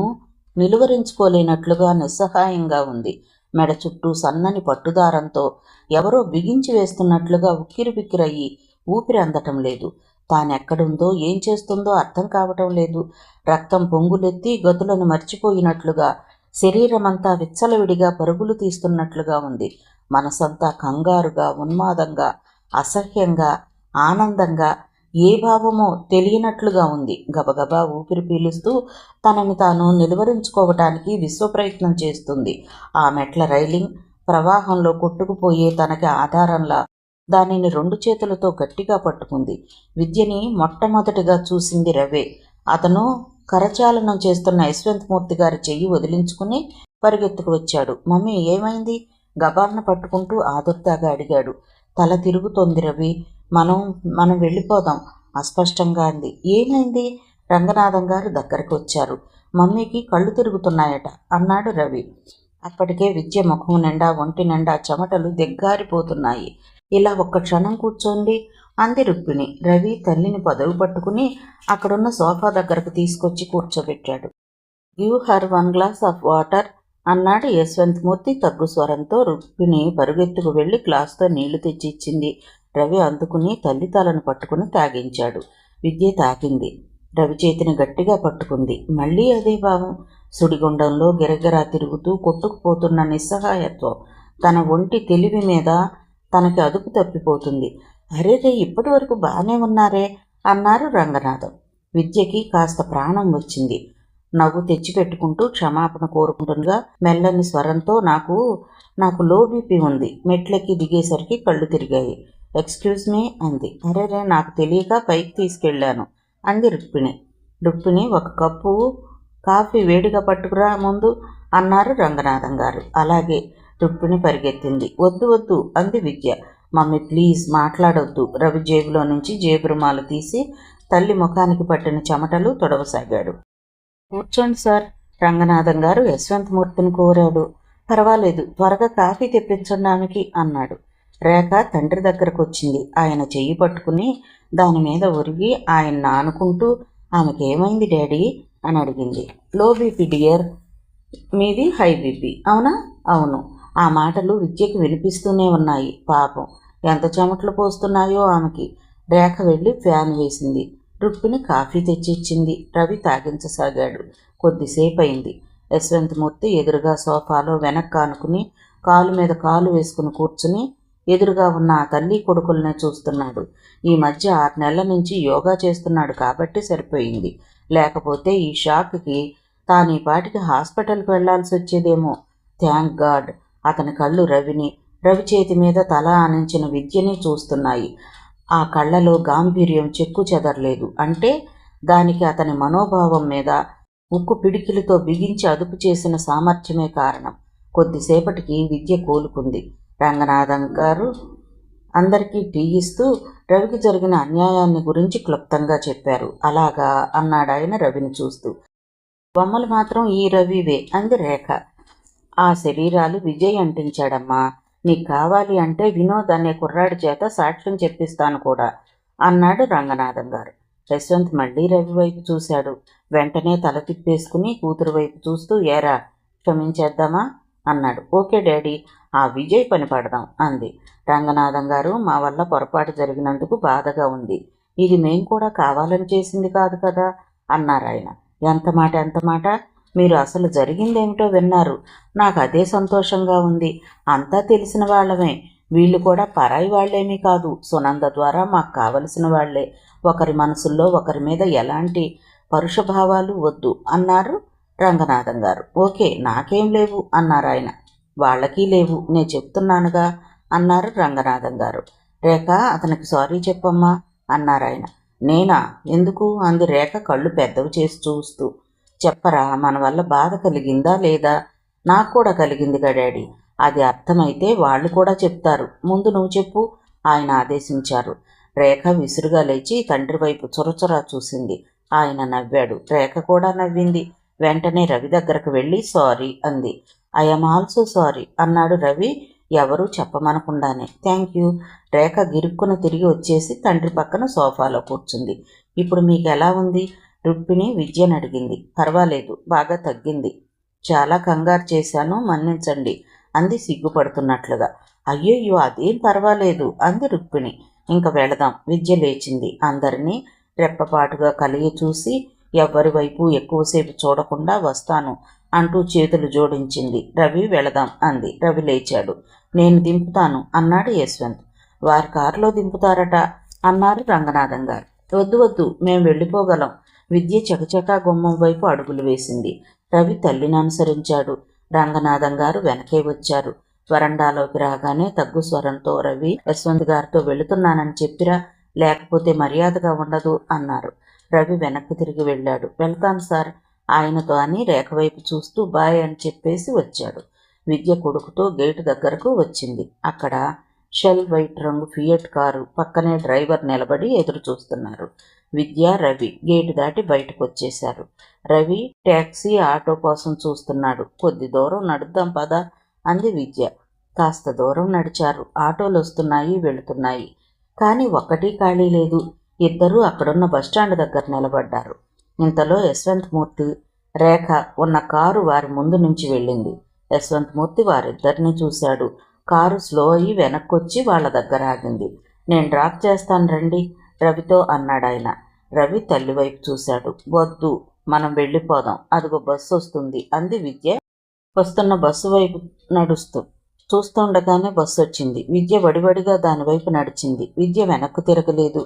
నిలువరించుకోలేనట్లుగా నిస్సహాయంగా ఉంది. మెడ చుట్టూ సన్నని పట్టుదారంతో ఎవరో బిగించి వేస్తున్నట్లుగా ఉక్కిరిబిక్కిరయ్యి ఊపిరి అందటం లేదు. తానెక్కడుందో, ఏం చేస్తుందో అర్థం కావటం లేదు. రక్తం పొంగులెత్తి గతులను మర్చిపోయినట్లుగా, శరీరమంతా విచ్చలవిడిగా పరుగులు తీస్తున్నట్లుగా ఉంది. మనసంతా కంగారుగా, ఉన్మాదంగా, అసహ్యంగా, ఆనందంగా, ఏ భావమో తెలియనట్లుగా ఉంది. గబగబా ఊపిరి పీలుస్తూ తనని తాను నిలువరించుకోవటానికి విశ్వప్రయత్నం చేస్తుంది. ఆ మెట్ల రైలింగ్ ప్రవాహంలో కొట్టుకుపోయే తనకి ఆధారంలా దానిని రెండు చేతులతో గట్టిగా పట్టుకుంది. విద్యని మొట్టమొదటిగా చూసింది రవే. అతను కరచాలనం చేస్తున్న యశ్వంతమూర్తి గారి చెయ్యి వదిలించుకుని పరిగెత్తుకు వచ్చాడు. మమ్మీ ఏమైంది? గబాలను పట్టుకుంటూ ఆదుర్దాగా అడిగాడు. తల తిరుగుతోంది రవి. మనం వెళ్ళిపోదాం అస్పష్టంగా అంది. ఏమైంది? రంగనాథం గారు దగ్గరకు వచ్చారు. మమ్మీకి కళ్ళు తిరుగుతున్నాయట అన్నాడు రవి. అప్పటికే విద్య ముఖం నిండా, ఒంటి నిండా చెమటలు దిగ్గారిపోతున్నాయి. ఇలా ఒక్క క్షణం కూర్చోండి అంది రుక్మిణి. రవి తల్లిని పదవి పట్టుకుని అక్కడున్న సోఫా దగ్గరకు తీసుకొచ్చి కూర్చోబెట్టాడు. Give her 1 glass of water అన్నాడు యశ్వంతమూర్తి తగ్గు స్వరంతో. రుక్మిణి పరుగెత్తుకు వెళ్ళి గ్లాసుతో నీళ్లు తెచ్చి ఇచ్చింది. రవి అందుకుని తల్లి తలను పట్టుకుని తాగించాడు. విద్య తాకింది. రవి చేతిని గట్టిగా పట్టుకుంది. మళ్ళీ అదే భావం. సుడిగుండంలో గిరగిరా తిరుగుతూ కొట్టుకుపోతున్న నిస్సహాయత్వం. తన ఒంటి తెలివి మీద తనకి అదుపు తప్పిపోతుంది. అరేరే, ఇప్పటి వరకు బాగానే ఉన్నారే అన్నారు రంగనాథం. విద్యకి కాస్త ప్రాణం వచ్చింది. నవ్వు తెచ్చిపెట్టుకుంటూ క్షమాపణ కోరుకుంటుండగా మెల్లని స్వరంతో నాకు లో బీపీ ఉంది. మెట్లెక్కి దిగేసరికి కళ్ళు తిరిగాయి. ఎక్స్క్యూజ్ మీ అంది. అరేరే, నాకు తెలియక పైకి తీసుకెళ్లాను అంది రుక్మిణి. ఒక కప్పు కాఫీ వేడిగా పట్టుకురా ముందు అన్నారు రంగనాథం గారు. అలాగే. రుక్మిణి పరిగెత్తింది. వద్దు వద్దు అంది విద్య. మమ్మీ ప్లీజ్ మాట్లాడొద్దు. రవి జేబులో నుంచి జేబు రుమాలు తీసి తల్లి ముఖానికి పట్టిన చెమటలు తొడవసాగాడు. కూర్చోండి సార్, రంగనాథం గారు యశ్వంతమూర్తిని కోరాడు. పర్వాలేదు, త్వరగా కాఫీ తెప్పించండి ఆమెకి అన్నాడు. రేఖ తండ్రి దగ్గరకు వచ్చింది. ఆయన చెయ్యి పట్టుకుని దాని మీద ఒరిగి ఆయన్ని ఆనుకుంటూ ఆమెకేమైంది డాడీ అని అడిగింది. Low BP dear. మీది హై బీపీ అవునా? అవును. ఆ మాటలు విద్యకి వినిపిస్తూనే ఉన్నాయి. పాపం ఎంత చెమటలు పోస్తున్నాయో ఆమెకి. రేఖ వెళ్ళి ఫ్యాన్ వేసింది. రుక్మిణి కాఫీ తెచ్చిచ్చింది. రవి తాగించసాగాడు. కొద్దిసేపు అయింది. యశ్వంతమూర్తి ఎదురుగా సోఫాలో వెనక్కి ఆనుకుని కాలు మీద కాలు వేసుకుని కూర్చుని ఎదురుగా ఉన్న ఆ తల్లి కొడుకులనే చూస్తున్నాడు. ఈ మధ్య 6 నెలల నుంచి యోగా చేస్తున్నాడు కాబట్టి సరిపోయింది. లేకపోతే ఈ షాక్కి తాను ఈ పాటికి హాస్పిటల్కి వెళ్లాల్సి వచ్చేదేమో. Thank God. అతని కళ్ళు రవి చేతి మీద తల ఆనించిన విద్యని చూస్తున్నాయి. ఆ కళ్ళలో గాంభీర్యం చెక్కు చెదరలేదు. అంటే దానికి అతని మనోభావం మీద ఉక్కు పిడికిలతో బిగించి అదుపు చేసిన సామర్థ్యమే కారణం. కొద్దిసేపటికి విద్య కోలుకుంది. రంగనాథం గారు అందరికీ టీ ఇస్తూ రవికి జరిగిన అన్యాయాన్ని గురించి క్లుప్తంగా చెప్పారు. అలాగా అన్నాడు ఆయన రవిని చూస్తూ. బొమ్మలు మాత్రం ఈ రవివే అంది రేఖ. ఆ శరీరాలు విజయ్ అంటించాడమ్మా. నీకు కావాలి అంటే వినోద్ అనే కుర్రాడి చేత సాక్ష్యం చెప్పిస్తాను కూడా అన్నాడు రంగనాథం గారు. యశ్వంత్ మళ్ళీ రవి వైపు చూశాడు. వెంటనే తల తిప్పేసుకుని కూతురు వైపు చూస్తూ ఏరా క్షమించేద్దామా అన్నాడు. ఓకే డాడీ, ఆ విజయ్ పని పడదాం అంది. రంగనాథం గారు, మా వల్ల పొరపాటు జరిగినందుకు బాధగా ఉంది. ఇది మేం కూడా కావాలని చేసింది కాదు కదా అన్నారాయన. ఎంత మాట మీరు అసలు జరిగిందేమిటో విన్నారు. నాకు అదే సంతోషంగా ఉంది. అంతా తెలిసిన వాళ్ళమే. వీళ్ళు కూడా పరాయి వాళ్ళేమీ కాదు. సునంద ద్వారా మాకు కావలసిన వాళ్లే. ఒకరి మనసుల్లో ఒకరి మీద ఎలాంటి పరుషభావాలు వద్దు అన్నారు రంగనాథం గారు. ఓకే, నాకేం లేవు అన్నారు ఆయన. వాళ్ళకి లేవు, నేను చెప్తున్నానుగా అన్నారు రంగనాథం గారు. రేఖ, అతనికి సారీ చెప్పమ్మా అన్నారు ఆయన. నేనా? ఎందుకు అంది రేఖ కళ్ళు పెద్దవి చేసి చూస్తూ. చెప్పరా, మన వల్ల బాధ కలిగిందా లేదా? నాకు కూడా కలిగిందిగా డాడీ. అది అర్థమైతే వాళ్ళు కూడా చెప్తారు. ముందు నువ్వు చెప్పు ఆయన ఆదేశించారు. రేఖ విసురుగా లేచి తండ్రి వైపు చొరచొరా చూసింది. ఆయన నవ్వాడు. రేఖ కూడా నవ్వింది. వెంటనే రవి దగ్గరకు వెళ్ళి సారీ అంది. ఐఎమ్ ఆల్సో సారీ అన్నాడు రవి ఎవరూ చెప్పమనకుండానే. Thank you. రేఖ గిరుక్కున తిరిగి వచ్చేసి తండ్రి పక్కన సోఫాలో కూర్చుంది. ఇప్పుడు మీకు ఎలా ఉంది? రుక్మిణి విద్యను అడిగింది. పర్వాలేదు, బాగా తగ్గింది. చాలా కంగారు చేశాను, మన్నించండి అంది సిగ్గుపడుతున్నట్లుగా. అయ్యయ్యో, అదేం పర్వాలేదు అంది రుక్మిణి. ఇంక వెళదాం. విద్య లేచింది. అందరినీ రెప్పపాటుగా కలిగి చూసి ఎవ్వరి వైపు ఎక్కువసేపు చూడకుండా వస్తాను అంటూ చేతులు జోడించింది. రవి వెళదాం అంది. రవి లేచాడు. నేను దింపుతాను అన్నాడు యశ్వంత్. వారి కారులో దింపుతారట అన్నారు రంగనాథం గారు. వద్దు వద్దు, మేం వెళ్ళిపోగలం. విద్య చకచకా గుమ్మం వైపు అడుగులు వేసింది. రవి తల్లిని అనుసరించాడు. రంగనాథం గారు వెనకే వచ్చారు. వరండాలోకి రాగానే తగ్గు స్వరంతో రవి యశ్వంత్ గారితో వెళుతున్నానని చెప్పిరా, లేకపోతే మర్యాదగా ఉండదు అన్నారు. రవి వెనక్కి తిరిగి వెళ్ళాడు. వెళ్తాను సార్ ఆయనతో అని రేఖ వైపు చూస్తూ బాయ్ అని చెప్పేసి వచ్చాడు. విద్య కొడుకుతో గేటు దగ్గరకు వచ్చింది. అక్కడ షెల్ వైట్ రంగు ఫియట్ కారు పక్కనే డ్రైవర్ నిలబడి ఎదురు చూస్తున్నారు. విద్య, రవి గేటు దాటి బయటకు వచ్చేశారు. రవి ట్యాక్సీ, ఆటో కోసం చూస్తున్నాడు. కొద్ది దూరం నడుద్దాం పదా అంది విద్య. కాస్త దూరం నడిచారు. ఆటోలు వస్తున్నాయి, వెళుతున్నాయి. కానీ ఒక్కటీ ఖాళీ లేదు. ఇద్దరూ అక్కడున్న బస్టాండ్ దగ్గర నిలబడ్డారు. ఇంతలో యశ్వంత్ మూర్తి, రేఖ ఉన్న కారు వారి ముందు నుంచి వెళ్ళింది. యశ్వంత్ మూర్తి వారిద్దరిని చూశాడు. కారు స్లో అయ్యి వెనక్కొచ్చి వాళ్ళ దగ్గర ఆగింది. నేను డ్రాప్ చేస్తాను రండి రవితో అన్నాడాయన. రవి తల్లి వైపు చూశాడు. వద్దు, మనం వెళ్ళిపోదాం, అదిగో బస్సు వస్తుంది అంది విద్య వస్తున్న బస్సు వైపు నడుస్తూ. చూస్తుండగానే బస్సు వచ్చింది. విద్య వడివడిగా దానివైపు నడిచింది. విద్య వెనక్కు తిరగలేదు.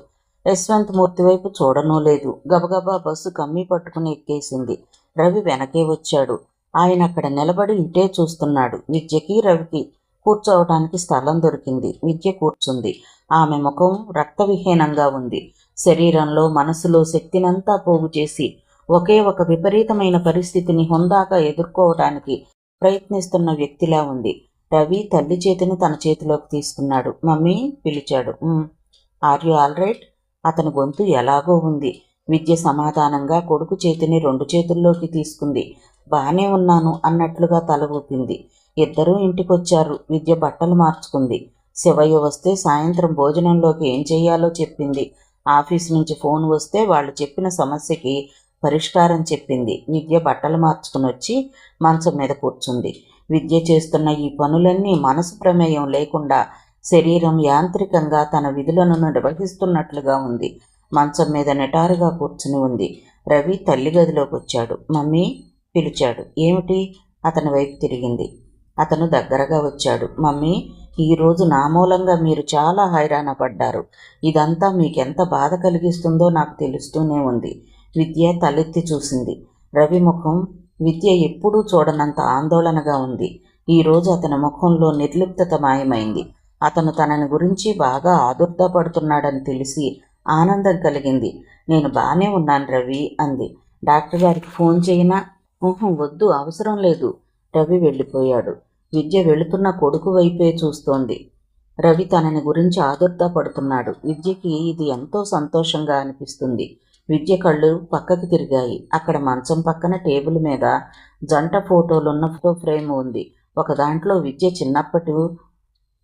యశ్వంత్ మూర్తి వైపు చూడనూ లేదు. గబగబా బస్సు కమ్మి పట్టుకుని ఎక్కేసింది. రవి వెనకే వచ్చాడు. ఆయన అక్కడ నిలబడి ఇటే చూస్తున్నాడు. విద్యకి రవికి కూర్చోవటానికి స్థలం దొరికింది. విద్య కూర్చుంది. ఆమె ముఖం రక్తవిహీనంగా ఉంది. శరీరంలో మనసులో శక్తినంతా పోగు చేసి ఒకే ఒక విపరీతమైన పరిస్థితిని హుందాగా ఎదుర్కోవటానికి ప్రయత్నిస్తున్న వ్యక్తిలా ఉంది. రవి తల్లి చేతిని తన చేతిలోకి తీసుకున్నాడు. మమ్మీ పిలిచాడు. Are you all right? అతని గొంతు ఎలాగో ఉంది. విద్య సమాధానంగా కొడుకు చేతిని 2 చేతుల్లోకి తీసుకుంది. బానే ఉన్నాను అన్నట్లుగా తల ఊపింది. ఇద్దరూ ఇంటికొచ్చారు. విద్య బట్టలు మార్చుకుంది. శివయ్య వస్తే సాయంత్రం భోజనంలోకి ఏం చెయ్యాలో చెప్పింది. ఆఫీస్ నుంచి ఫోన్ వస్తే వాళ్ళు చెప్పిన సమస్యకి పరిష్కారం చెప్పింది. విద్య బట్టలు మార్చుకుని వచ్చి మంచం మీద కూర్చుంది. విద్య చేస్తున్న ఈ పనులన్నీ మనసు ప్రమేయం లేకుండా శరీరం యాంత్రికంగా తన విధులను నిర్వహిస్తున్నట్లుగా ఉంది. మంచం మీద నిటారుగా కూర్చుని ఉంది. రవి తల్లి గదిలోకి వచ్చాడు. మమ్మీ పిలిచాడు. ఏమిటి? అతని వైపు తిరిగింది. అతను దగ్గరగా వచ్చాడు. మమ్మీ, ఈరోజు నా మూలంగా మీరు చాలా హైరాణ పడ్డారు. ఇదంతా మీకెంత బాధ కలిగిస్తుందో నాకు తెలుస్తూనే ఉంది. విద్య తలెత్తి చూసింది. రవి ముఖం విద్య ఎప్పుడూ చూడనంత ఆందోళనగా ఉంది. ఈరోజు అతని ముఖంలో నిర్లిప్తత మాయమైంది. అతను తనని గురించి బాగా ఆదుర్దాపడుతున్నాడని తెలిసి ఆనందం కలిగింది. నేను బానే ఉన్నాను రవి అంది. డాక్టర్ గారికి ఫోన్ చేయనా? వద్దు, అవసరం లేదు. రవి వెళ్ళిపోయాడు. విద్య వెళుతున్న కొడుకు వైపే చూస్తోంది. రవి తనని గురించి ఆదుర్దాపడుతున్నాడు. విద్యకి ఇది ఎంతో సంతోషంగా అనిపిస్తుంది. విద్య కళ్ళు పక్కకి తిరిగాయి. అక్కడ మంచం పక్కన టేబుల్ మీద జంట ఫోటోలున్న ఫోటో ఫ్రేమ్ ఉంది. ఒక దాంట్లో విద్య చిన్నప్పటి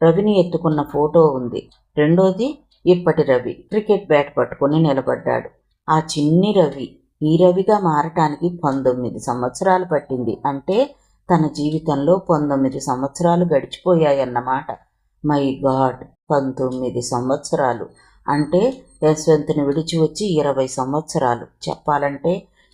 రవిని ఎత్తుకున్న ఫోటో ఉంది. రెండోది ఇప్పటి రవి క్రికెట్ బ్యాట్ పట్టుకుని నిలబడ్డాడు. ఆ చిన్ని రవి ఈ రవిగా మారటానికి 19 సంవత్సరాలు పట్టింది. అంటే తన జీవితంలో 19 సంవత్సరాలు గడిచిపోయాయన్నమాట. మై గాడ్, 19 సంవత్సరాలు అంటే యశ్వంత్ని విడిచి వచ్చి 20 సంవత్సరాలు. చెప్పాలంటే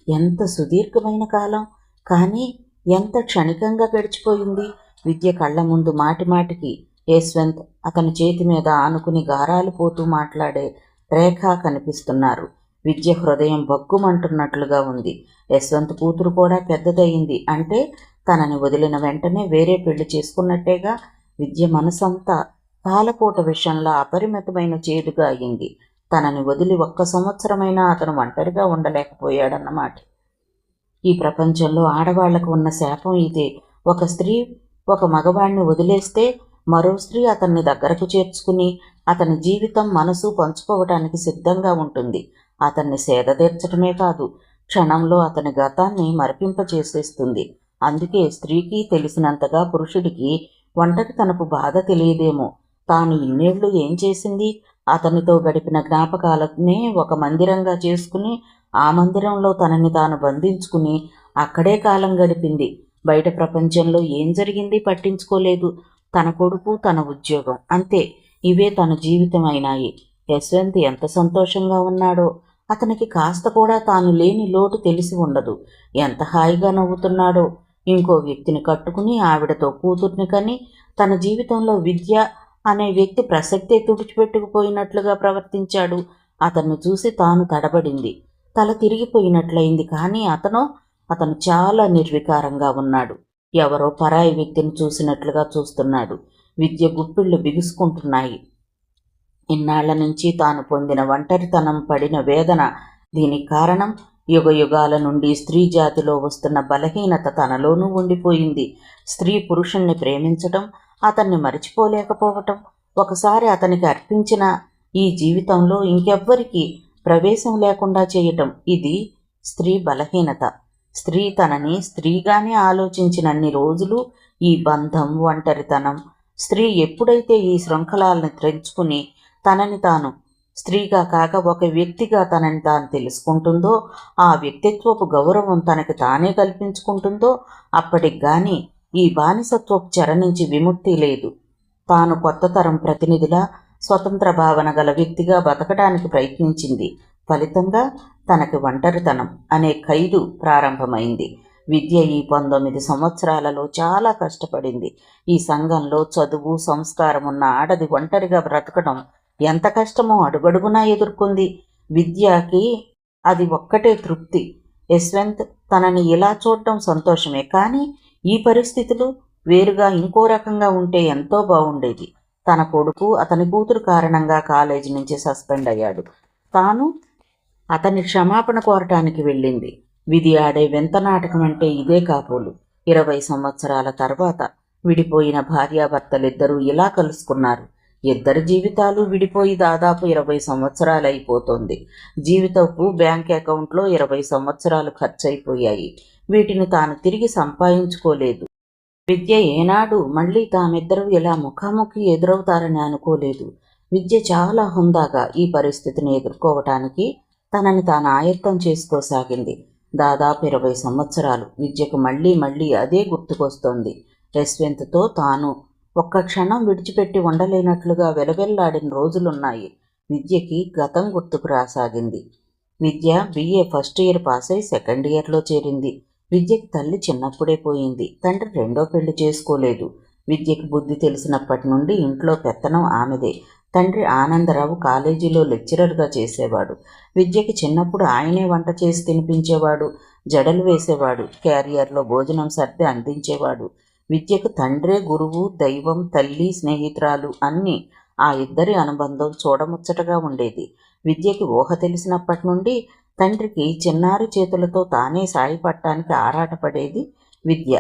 ఎంత సుదీర్ఘమైన కాలం. కానీ ఎంత క్షణికంగా గడిచిపోయింది. విద్య కళ్ళ ముందు మాటిమాటికి యశ్వంత్, అతని చేతి మీద ఆనుకుని గారాలు పోతూ మాట్లాడే రేఖ కనిపిస్తున్నారు. విద్య హృదయం బగ్గుమంటున్నట్లుగా ఉంది. యశ్వంత్ కూతురు కూడా పెద్దదయింది అంటే తనని వదిలిన వెంటనే వేరే పెళ్లి చేసుకున్నట్టేగా. విద్య మనసంతా పాలపూట విషయంలో అపరిమితమైన చేదుగా అయింది. తనని వదిలి 1 సంవత్సరమైనా అతను ఒంటరిగా ఉండలేకపోయాడన్నమాట. ఈ ప్రపంచంలో ఆడవాళ్లకు ఉన్న శాపం ఇదే. ఒక స్త్రీ ఒక మగవాణ్ణి వదిలేస్తే మరో స్త్రీ అతన్ని దగ్గరకు చేర్చుకుని అతని జీవితం మనసు పంచుకోవటానికి సిద్ధంగా ఉంటుంది. అతన్ని సేదతీర్చటమే కాదు, క్షణంలో అతని గతాన్ని మరపింపచేసేస్తుంది. అందుకే స్త్రీకి తెలిసినంతగా పురుషుడికి ఒంటరితనపు బాధ తెలియదేమో. తాను ఇన్నేళ్లు ఏం చేసింది? అతనితో గడిపిన జ్ఞాపకాలనే ఒక మందిరంగా చేసుకుని ఆ మందిరంలో తనని తాను బంధించుకుని అక్కడే కాలం గడిపింది. బయట ప్రపంచంలో ఏం జరిగింది పట్టించుకోలేదు. తన కొడుకు, తన ఉద్యోగం, అంతే. ఇవే తన జీవితం అయినాయి. యశ్వంత్ ఎంత సంతోషంగా ఉన్నాడో. అతనికి కాస్త కూడా తాను లేని లోటు తెలిసి ఉండదు. ఎంత హాయిగా నవ్వుతున్నాడో. ఇంకో వ్యక్తిని కట్టుకుని ఆవిడతో కూతుర్ని కని తన జీవితంలో విద్య అనే వ్యక్తి ప్రసక్తే తుడిచిపెట్టుకుపోయినట్లుగా ప్రవర్తించాడు. అతన్ని చూసి తాను తడబడింది. తల తిరిగిపోయినట్లయింది. కానీ అతను చాలా నిర్వికారంగా ఉన్నాడు. ఎవరో పరాయి వ్యక్తిని చూసినట్లుగా చూస్తున్నాడు. విద్య గుప్పిళ్ళు బిగుసుకుంటున్నాయి. ఇన్నాళ్ల నుంచి తాను పొందిన ఒంటరితనం, పడిన వేదన. దీనికి కారణం యుగయుగాల నుండి స్త్రీ జాతిలో వస్తున్న బలహీనత తనలోనూ ఉండిపోయింది. స్త్రీ పురుషుణ్ణి ప్రేమించటం, అతన్ని మరిచిపోలేకపోవటం, ఒకసారి అతనికి అర్పించిన ఈ జీవితంలో ఇంకెవ్వరికీ ప్రవేశం లేకుండా చేయటం, ఇది స్త్రీ బలహీనత. స్త్రీ తనని స్త్రీగానే ఆలోచించినన్ని రోజులు ఈ బంధం, ఒంటరితనం. స్త్రీ ఎప్పుడైతే ఈ శృంఖలాలను త్రెంచుకుని తనని తాను స్త్రీగా కాక ఒక వ్యక్తిగా తనని తాను తెలుసుకుంటుందో, ఆ వ్యక్తిత్వపు గౌరవం తనకి తానే కల్పించుకుంటుందో, అప్పటికి గాని ఈ బానిసత్వపు చెర నుంచి విముక్తి లేదు. తాను కొత్త తరం ప్రతినిధిలా స్వతంత్ర భావన గల వ్యక్తిగా బతకడానికి ప్రయత్నించింది. ఫలితంగా తనకి ఒంటరితనం అనే ఖైదు ప్రారంభమైంది. విద్య ఈ 19 సంవత్సరాలలో చాలా కష్టపడింది. ఈ సంఘంలో చదువు, సంస్కారం ఉన్న ఆడది ఒంటరిగా బ్రతకడం ఎంత కష్టమో అడుగడుగునా ఎదుర్కొంది. విద్యకి అది ఒక్కటే తృప్తి. యశ్వంత్ తనని ఇలా చూడటం సంతోషమే. కానీ ఈ పరిస్థితులు వేరుగా ఇంకో రకంగా ఉంటే ఎంతో బాగుండేది. తన కొడుకు అతని కూతురు కారణంగా కాలేజీ నుంచి సస్పెండ్ అయ్యాడు. తాను అతని క్షమాపణ కోరటానికి వెళ్ళింది. విధి ఆడే వింత నాటకం అంటే ఇదే కాబోలు. 20 సంవత్సరాల తర్వాత విడిపోయిన భార్యాభర్తలిద్దరూ ఇలా కలుసుకున్నారు. ఇద్దరి జీవితాలు విడిపోయి దాదాపు 20 సంవత్సరాలు అయిపోతుంది. జీవితపు బ్యాంక్ అకౌంట్లో 20 సంవత్సరాలు ఖర్చయిపోయాయి. వీటిని తాను తిరిగి సంపాదించుకోలేదు. విద్య ఏనాడు మళ్ళీ తామిద్దరూ ఇలా ముఖాముఖి ఎదురవుతారని అనుకోలేదు. విద్య చాలా హుందాగా ఈ పరిస్థితిని ఎదుర్కోవటానికి తనని తాను ఆయత్తం చేసుకోసాగింది. దాదాపు 20 సంవత్సరాలు విద్యకు మళ్ళీ మళ్ళీ అదే గుర్తుకొస్తోంది. యశ్వంత్తో తాను ఒక్క క్షణం విడిచిపెట్టి ఉండలేనట్లుగా వెలవెల్లాడిన రోజులున్నాయి. విద్యకి గతం గుర్తుకు రాసాగింది. విద్య BA ఫస్ట్ ఇయర్ పాస్ అయి సెకండ్ ఇయర్లో చేరింది. విద్యకి తల్లి చిన్నప్పుడే పోయింది. తండ్రి రెండో పెళ్లి చేసుకోలేదు. విద్యకి బుద్ధి తెలిసినప్పటి నుండి ఇంట్లో పెత్తనం ఆమెదే. తండ్రి ఆనందరావు కాలేజీలో లెక్చరర్గా చేసేవాడు. విద్యకి చిన్నప్పుడు ఆయనే వంట చేసి తినిపించేవాడు, జడలు వేసేవాడు, క్యారియర్లో భోజనం సర్ది అందించేవాడు. విద్యకు తండ్రే గురువు, దైవం, తల్లి, స్నేహితురాలు అన్నీ. ఆ ఇద్దరి అనుబంధం చూడముచ్చటగా ఉండేది. విద్యకి ఊహ తెలిసినప్పటి నుండి తండ్రికి చిన్నారి చేతులతో తానే సాయపడటానికి ఆరాటపడేది విద్య.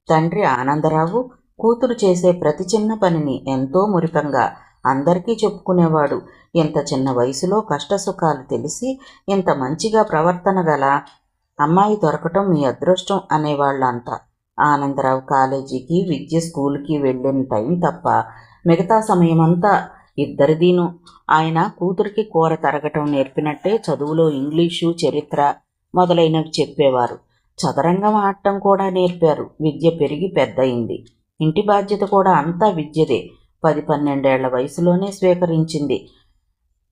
తండ్రి ఆనందరావు కూతురు చేసే ప్రతి చిన్న పనిని ఎంతో మురికంగా అందరికీ చెప్పుకునేవాడు. ఇంత చిన్న వయసులో కష్టసుఖాలు తెలిసి ఇంత మంచిగా ప్రవర్తన గల అమ్మాయి దొరకటం మీ అదృష్టం అనేవాళ్ళంతా. ఆనందరావు కాలేజీకి, విద్య స్కూల్కి వెళ్ళిన టైం తప్ప మిగతా సమయమంతా ఇద్దరిదీను. ఆయన కూతురికి కూర తరగటం నేర్పినట్టే చదువులో ఇంగ్లీషు, చరిత్ర మొదలైనవి చెప్పేవారు. చదరంగం ఆడటం కూడా నేర్పారు. విద్య పెరిగి పెద్దయింది. ఇంటి బాధ్యత కూడా అంతా విద్యదే. 10-12 ఏళ్ల వయసులోనే స్వీకరించింది.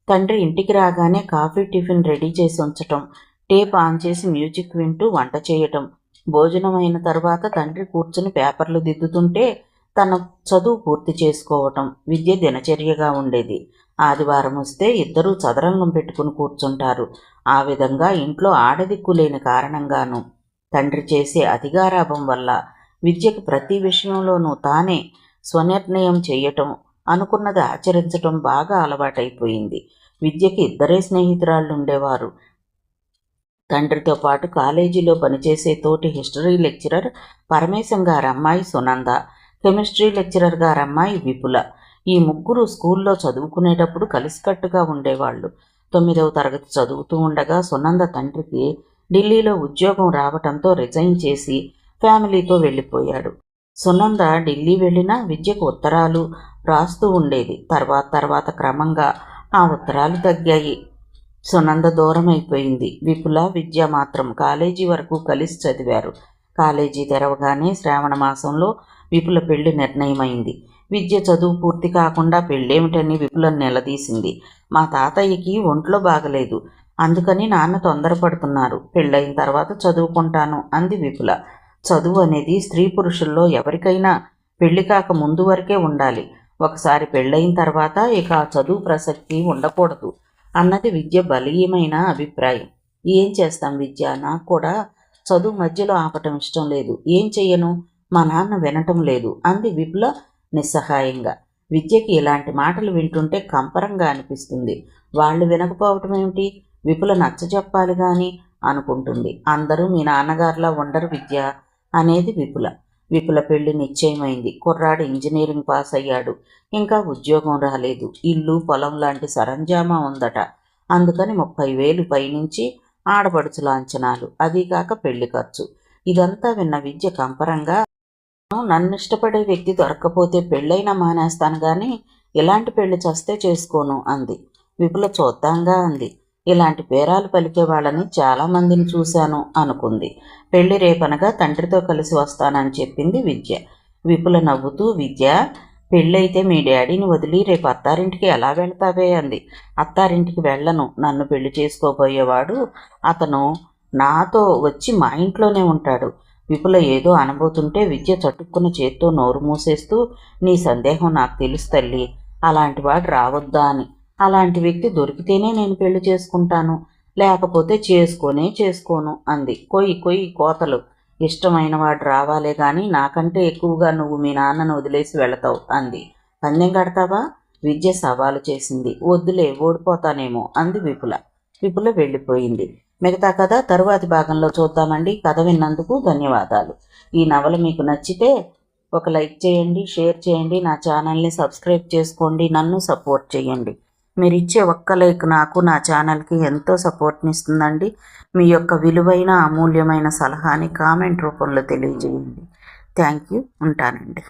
తండ్రి ఇంటికి రాగానే కాఫీ, టిఫిన్ రెడీ చేసి ఉంచటం, టేప్ ఆన్ చేసి మ్యూజిక్ వింటూ వంట చేయటం, భోజనం అయిన తర్వాత తండ్రి కూర్చుని పేపర్లు దిద్దుతుంటే తన చదువు పూర్తి చేసుకోవటం విద్య దినచర్యగా ఉండేది. ఆదివారం వస్తే ఇద్దరూ చదరంగం పెట్టుకుని కూర్చుంటారు. ఆ విధంగా ఇంట్లో ఆడదిక్కు లేని కారణంగాను తండ్రి చేసే అధిగారాభం వల్ల విద్యకు ప్రతి విషయంలోనూ తానే స్వనిర్ణయం చేయటం, అనుకున్నది ఆచరించటం బాగా అలవాటైపోయింది. విద్యకి ఇద్దరే స్నేహితురాళ్ళు ఉండేవారు. తండ్రితో పాటు కాలేజీలో పనిచేసే తోటి హిస్టరీ లెక్చరర్ పరమేశం గారి అమ్మాయి సునంద, కెమిస్ట్రీ లెక్చరర్ గారి అమ్మాయి విపుల. ఈ ముగ్గురు స్కూల్లో చదువుకునేటప్పుడు కలిసికట్టుగా ఉండేవాళ్ళు. 9వ తరగతి చదువుతూ ఉండగా సునంద తండ్రికి ఢిల్లీలో ఉద్యోగం రావటంతో రిజైన్ చేసి ఫ్యామిలీతో వెళ్ళిపోయాడు. సునంద ఢిల్లీ వెళ్ళినా విద్యకు ఉత్తరాలు రాస్తూ ఉండేది. తర్వాత క్రమంగా ఆ ఉత్తరాలు తగ్గాయి. సునంద దూరం అయిపోయింది. విపుల, విద్య మాత్రం కాలేజీ వరకు కలిసి చదివారు. కాలేజీ తెరవగానే శ్రావణ మాసంలో విపుల పెళ్లి నిర్ణయమైంది. విద్య చదువు పూర్తి కాకుండా పెళ్ళేమిటని విపులను నిలదీసింది. మా తాతయ్యకి ఒంట్లో బాగలేదు, అందుకని నాన్న తొందరపడుతున్నారు, పెళ్ళయిన తర్వాత చదువుకుంటాను అంది విపుల. చదువు అనేది స్త్రీ పురుషుల్లో ఎవరికైనా పెళ్లి కాక ముందు వరకే ఉండాలి. ఒకసారి పెళ్ళయిన తర్వాత ఇక ఆ చదువు ప్రసక్తి ఉండకూడదు అన్నది విద్య బలీయమైన అభిప్రాయం. ఏం చేస్తాం విద్య, నాకు కూడా చదువు మధ్యలో ఆపటం ఇష్టం లేదు, ఏం చెయ్యను, మా నాన్న వినటం లేదు అంది విపుల నిస్సహాయంగా. విద్యకి ఇలాంటి మాటలు వింటుంటే కంపరంగా అనిపిస్తుంది. వాళ్ళు వినకపోవటం ఏమిటి, విపుల నచ్చజెప్పాలి గాని అనుకుంటుంది. అందరూ మీ నాన్నగారిలా ఉండరు విద్య అనేది విపుల. విపుల పెళ్లి నిశ్చయమైంది. కుర్రాడు ఇంజనీరింగ్ పాస్ అయ్యాడు, ఇంకా ఉద్యోగం రాలేదు. ఇల్లు పొలం లాంటి సరంజామా ఉందట. అందుకని 30,000 పైనుంచి ఆడపడుచు లాంఛనాలు, అదీగాక పెళ్లి ఖర్చు. ఇదంతా విన్న విద్య కంపరంగా, నన్ను ఇష్టపడే వ్యక్తి దొరక్కపోతే పెళ్ళైనా మానేస్తాను గాని ఇలాంటి పెళ్లి చస్తే చేసుకోను అంది. విపుల చూద్దాంగా అంది. ఇలాంటి పేరాలు పలికే వాళ్ళని చాలామందిని చూశాను అనుకుంది. పెళ్లి రేపనగా తండ్రితో కలిసి వస్తానని చెప్పింది విద్య. విపుల నవ్వుతూ, విద్య, పెళ్ళైతే మీ డాడీని వదిలి రేపు అత్తారింటికి ఎలా వెళ్తావే అంది. అత్తారింటికి వెళ్ళను, నన్ను పెళ్లి చేసుకోబోయేవాడు అతను నాతో వచ్చి మా ఇంట్లోనే ఉంటాడు. విపుల ఏదో అనబోతుంటే విద్య చటుక్కున చేత్తో నోరు మూసేస్తూ, నీ సందేహం నాకు తెలుసు తల్లి, అలాంటి వాడు రావద్దా అని. అలాంటి వ్యక్తి దొరికితేనే నేను పెళ్లి చేసుకుంటాను, లేకపోతే చేసుకోను అంది. కొయ్యి కోతలు, ఇష్టమైన వాడు రావాలే గాని నాకంటే ఎక్కువగా నువ్వు మీ నాన్నను వదిలేసి వెళతావు అంది. పందెం కడతావా విద్య సవాలు చేసింది. వద్దులే, ఓడిపోతానేమో అంది విపుల. విపుల వెళ్ళిపోయింది. మిగతా కథ తరువాతి భాగంలో చూద్దామండి. కథ విన్నందుకు ధన్యవాదాలు. ఈ నవల మీకు నచ్చితే ఒక లైక్ చేయండి, షేర్ చేయండి, నా ఛానల్ని సబ్స్క్రైబ్ చేసుకోండి, నన్ను సపోర్ట్ చేయండి. మీరు ఇచ్చే ఒక్క లైక్ నాకు, నా ఛానల్కి ఎంతో సపోర్ట్ని ఇస్తుందండి. మీ యొక్క విలువైన అమూల్యమైన సలహాని కామెంట్ రూపంలో తెలియజేయండి. Thank you. ఉంటానండి.